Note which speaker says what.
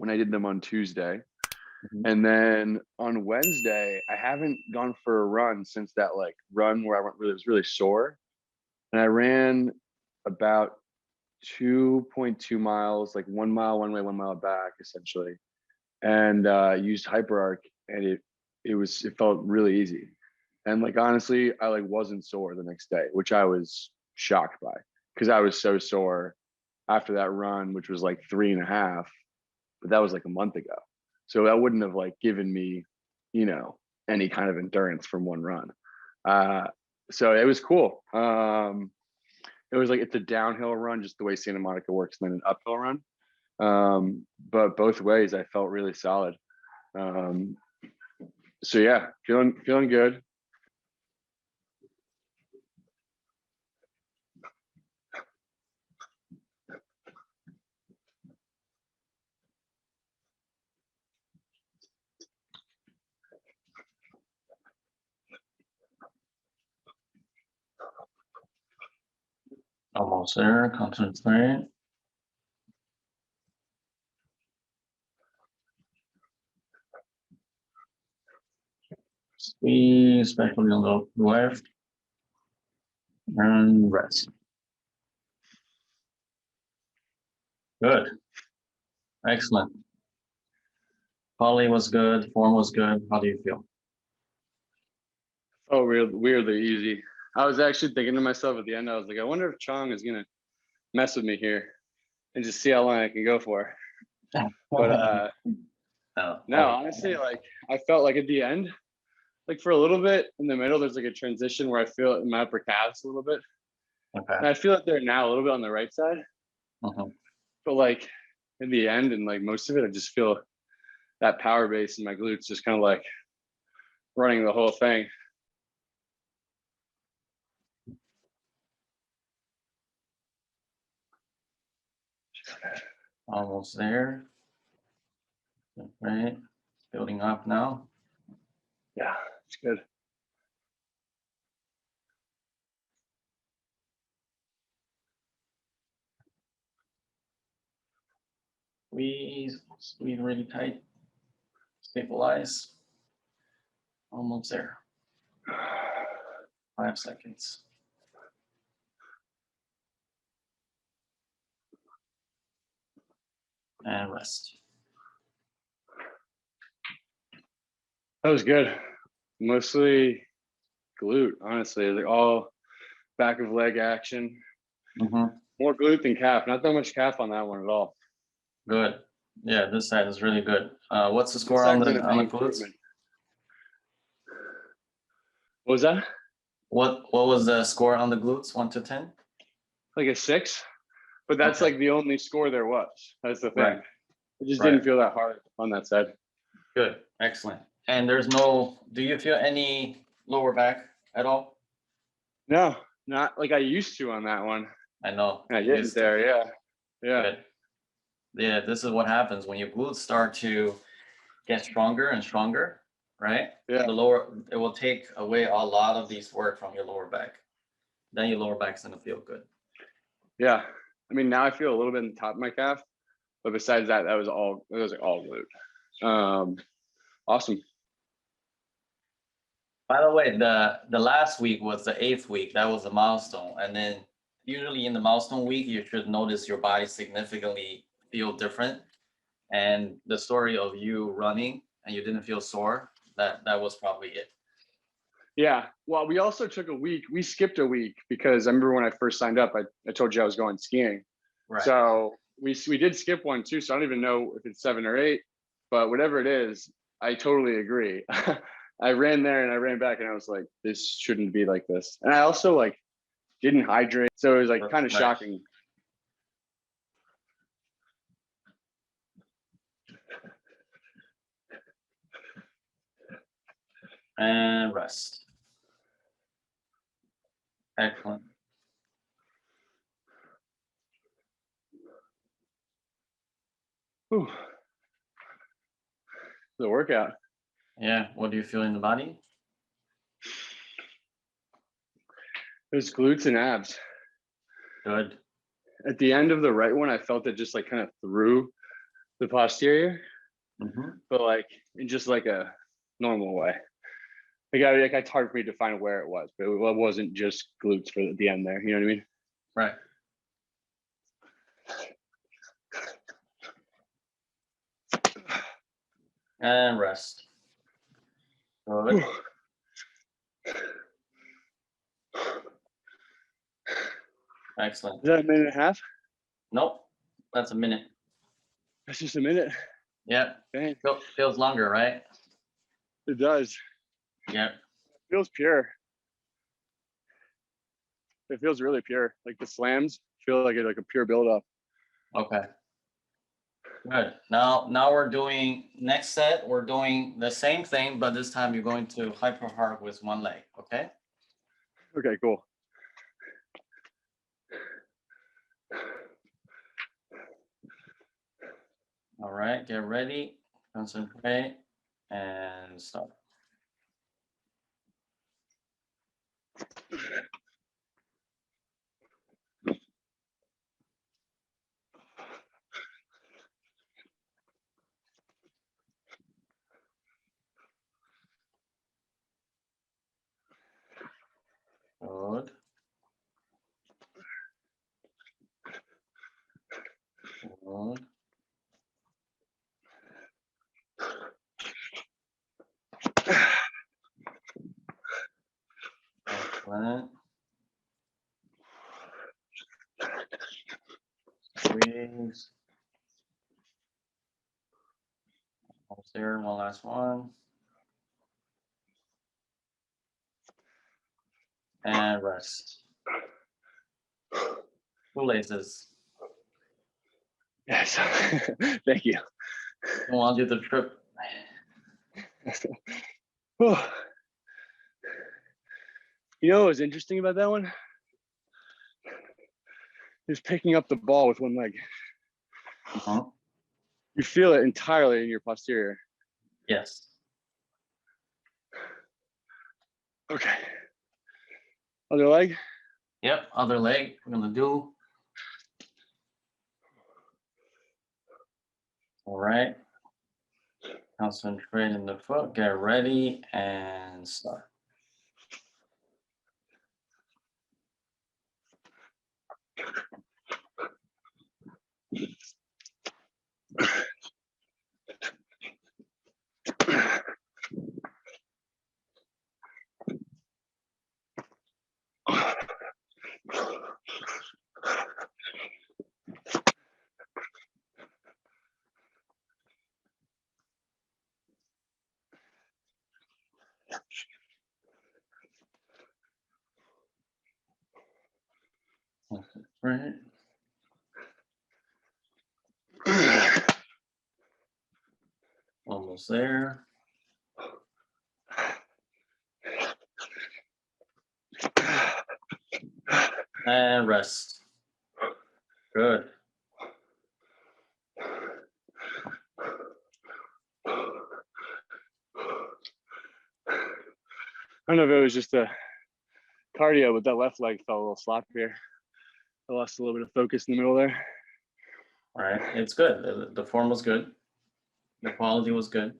Speaker 1: when I did them on Tuesday.
Speaker 2: Mhm.
Speaker 1: And then on Wednesday, I haven't gone for a run since that like run where I was really sore. And I ran about 2.2 miles, like 1 mile one way, 1 mile back, essentially. And used Hyperarch, and it felt really easy. And like honestly, I like wasn't sore the next day, which I was shocked by because I was so sore after that run, which was like 3.5, but that was like a month ago. So that wouldn't have like given me, any kind of endurance from one run. Uh, so it was cool. It was like it's a downhill run, just the way Santa Monica works, and then an uphill run. But both ways, I felt really solid. Um, so yeah, feeling good.
Speaker 2: Almost there. Concentrate. Squeeze, especially on the left. And rest. Good. Excellent. Poly was good. Form was good. How do you feel?
Speaker 1: Oh, weirdly easy. I was actually thinking to myself at the end, I was like, I wonder if Chong is gonna mess with me here and just see how long I can go for. But no, honestly, like I felt like at the end, like for a little bit in the middle, there's like a transition where I feel it in my upper calves a little bit.
Speaker 2: Okay.
Speaker 1: And I feel it there now a little bit on the right side.
Speaker 2: Mhm.
Speaker 1: But like in the end and like most of it, I just feel that power base in my glutes just kind of like running the whole thing.
Speaker 2: Almost there. Right. Building up now.
Speaker 1: Yeah, it's good.
Speaker 2: Squeeze really tight. Stabilize. Almost there. 5 seconds. And rest.
Speaker 1: That was good. Mostly glute, honestly. Like all back of leg action.
Speaker 2: Mm-hmm.
Speaker 1: More glute than calf. Not that much calf on that one at all.
Speaker 2: Good. Yeah, this side is really good. What's the
Speaker 1: This
Speaker 2: score on
Speaker 1: side's
Speaker 2: the
Speaker 1: in a big
Speaker 2: glutes?
Speaker 1: improvement. What was that?
Speaker 2: What was the score on the glutes? 1 to 10?
Speaker 1: Like a 6. But that's
Speaker 2: Okay.
Speaker 1: like the only score there was. That's the thing.
Speaker 2: Right.
Speaker 1: It just
Speaker 2: Right.
Speaker 1: didn't feel that hard on that side.
Speaker 2: Good. Excellent. And there's no, do you feel any lower back at all?
Speaker 1: No, not like I used to on that one.
Speaker 2: I know.
Speaker 1: I didn't there, yeah. Yeah.
Speaker 2: Good. Yeah, this is what happens when your glutes start to get stronger and stronger, right?
Speaker 1: Yeah.
Speaker 2: It will take away a lot of these work from your lower back. Then your lower back's gonna feel good.
Speaker 1: Yeah. I mean, now I feel a little bit in the top of my calf, but besides that, it was all glute. Awesome.
Speaker 2: By the way, the last week was the 8th week. That was a milestone. And then usually in the milestone week, you should notice your body significantly feel different. And the story of you running and you didn't feel sore, that was probably it.
Speaker 1: Yeah. Well, we also took a week. We skipped a week because I remember when I first signed up, I told you I was going skiing.
Speaker 2: Right.
Speaker 1: So we did skip one too. So I don't even know if it's 7 or 8, but whatever it is, I totally agree. I ran there and I ran back and I was like, this shouldn't be like this. And I also like didn't hydrate. So it was like kind of shocking.
Speaker 2: And rest. Excellent.
Speaker 1: Whew. The workout.
Speaker 2: Yeah. What do you feel in the body?
Speaker 1: There's glutes and abs.
Speaker 2: Good.
Speaker 1: At the end of the right one, I felt it just like kind of through The posterior,
Speaker 2: Mhm.
Speaker 1: but like in just like a normal way. Like it's hard for me to find where it was, but it wasn't just glutes for the end there. You know what I mean?
Speaker 2: Right. And rest. Good. Excellent.
Speaker 1: Is that a minute and a half?
Speaker 2: Nope. That's a minute.
Speaker 1: That's just a minute.
Speaker 2: Yep.
Speaker 1: Dang.
Speaker 2: Feels longer, right?
Speaker 1: It does.
Speaker 2: Yep.
Speaker 1: It feels pure. It feels really pure. Like the slams feel like a pure buildup.
Speaker 2: Okay. Good. Now we're doing next set. We're doing the same thing, but this time you're going to hyperarch with one leg. Okay.
Speaker 1: Okay, cool.
Speaker 2: All right. Get ready. Concentrate and start. Good. Good. Excellent. Squeeze. Almost there. One last one. And rest. Shoelaces.
Speaker 1: Yes. Thank you.
Speaker 2: I want you to trip.
Speaker 1: You know what was interesting about that one? Is picking up the ball with one leg.
Speaker 2: Uh-huh.
Speaker 1: You feel it entirely in your posterior.
Speaker 2: Yes.
Speaker 1: Okay. Other leg?
Speaker 2: Yep. Other leg. We're gonna do. All right. Concentrate in the foot. Get ready and start. Right. Almost there. And rest. Good.
Speaker 1: I don't know if it was just a cardio, but that left leg felt a little sloppier. I lost a little bit of focus in the middle there.
Speaker 2: All right. It's good. The form was good. The quality was good.